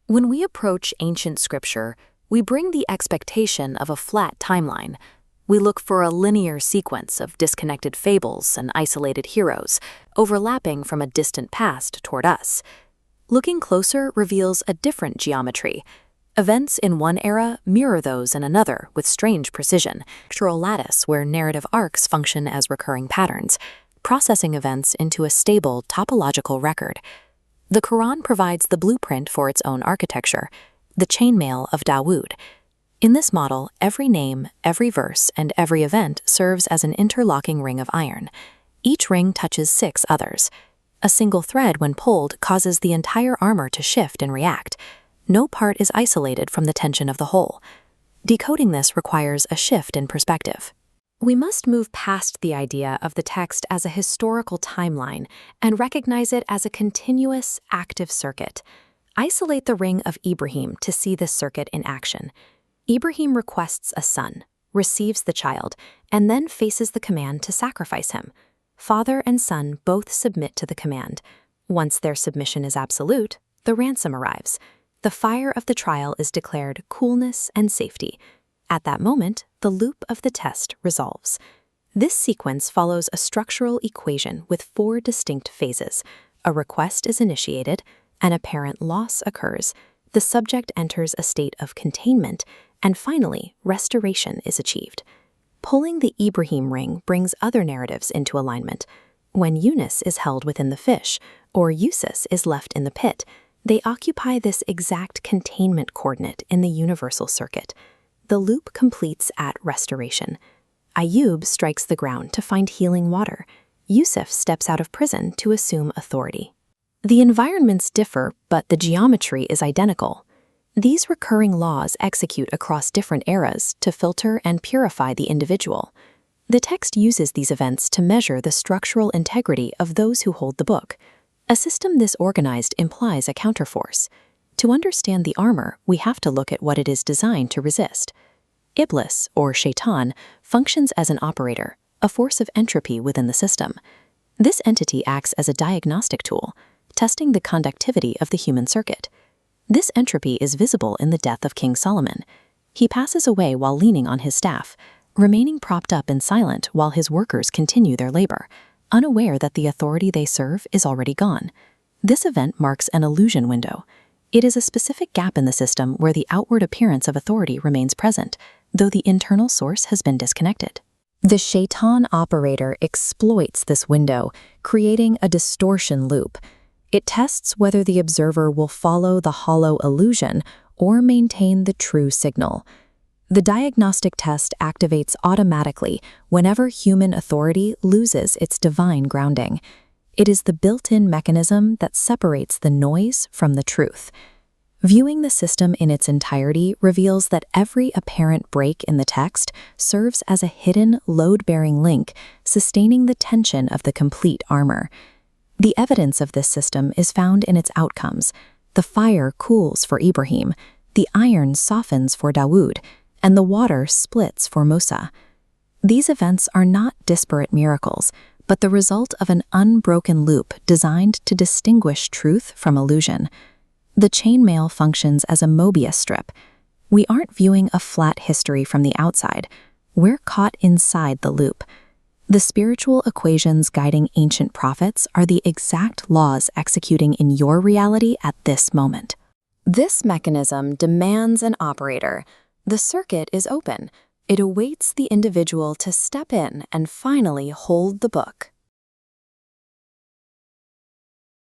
When we approach ancient scripture, we bring the expectation of a flat timeline. We look for a linear sequence of disconnected fables and isolated heroes, overlapping from a distant past toward us. Looking closer reveals a different geometry. Events in one era mirror those in another with strange precision, structural lattice where narrative arcs function as recurring patterns, processing events into a stable topological record. The Qur'an provides the blueprint for its own architecture, the chainmail of Dawood. In this model, every name, every verse, and every event serves as an interlocking ring of iron. Each ring touches 6 others. A single thread, when pulled, causes the entire armor to shift and react. No part is isolated from the tension of the whole. Decoding this requires a shift in perspective. We must move past the idea of the text as a historical timeline and recognize it as a continuous, active circuit. Isolate the ring of Ibrāhīm to see this circuit in action. Ibrāhīm requests a son, receives the child, and then faces the command to sacrifice him. Father and son both submit to the command. Once their submission is absolute, the ransom arrives. The fire of the trial is declared coolness and safety. At that moment, the loop of the test resolves. This sequence follows a structural equation with 4 distinct phases. A request is initiated, an apparent loss occurs, the subject enters a state of containment, and finally, restoration is achieved. Pulling the Ibrāhīm ring brings other narratives into alignment. When Yūnus is held within the fish, or Yūsuf is left in the pit, they occupy this exact containment coordinate in the universal circuit. The loop completes at restoration. Ayyūb strikes the ground to find healing water. Yūsuf steps out of prison to assume authority. The environments differ, but the geometry is identical. These recurring laws execute across different eras to filter and purify the individual. The text uses these events to measure the structural integrity of those who hold the book. A system this organized implies a counterforce. To understand the armor, we have to look at what it is designed to resist. Iblīs, or Shaitan, functions as an operator, a force of entropy within the system. This entity acts as a diagnostic tool, testing the conductivity of the human circuit. This entropy is visible in the death of King Solomon. He passes away while leaning on his staff, remaining propped up and silent while his workers continue their labor, unaware that the authority they serve is already gone. This event marks an illusion window. It is a specific gap in the system where the outward appearance of authority remains present, though the internal source has been disconnected. The Shaitan operator exploits this window, creating a distortion loop. It tests whether the observer will follow the hollow illusion or maintain the true signal. The diagnostic test activates automatically whenever human authority loses its divine grounding. It is the built-in mechanism that separates the noise from the truth. Viewing the system in its entirety reveals that every apparent break in the text serves as a hidden, load-bearing link, sustaining the tension of the complete armor. The evidence of this system is found in its outcomes. The fire cools for Ibrāhīm, the iron softens for Dawood, and the water splits for Musa. These events are not disparate miracles, but the result of an unbroken loop designed to distinguish truth from illusion. The chainmail functions as a Mobius strip. We aren't viewing a flat history from the outside. We're caught inside the loop. The spiritual equations guiding ancient prophets are the exact laws executing in your reality at this moment. This mechanism demands an operator. The circuit is open. It awaits the individual to step in and finally hold the book.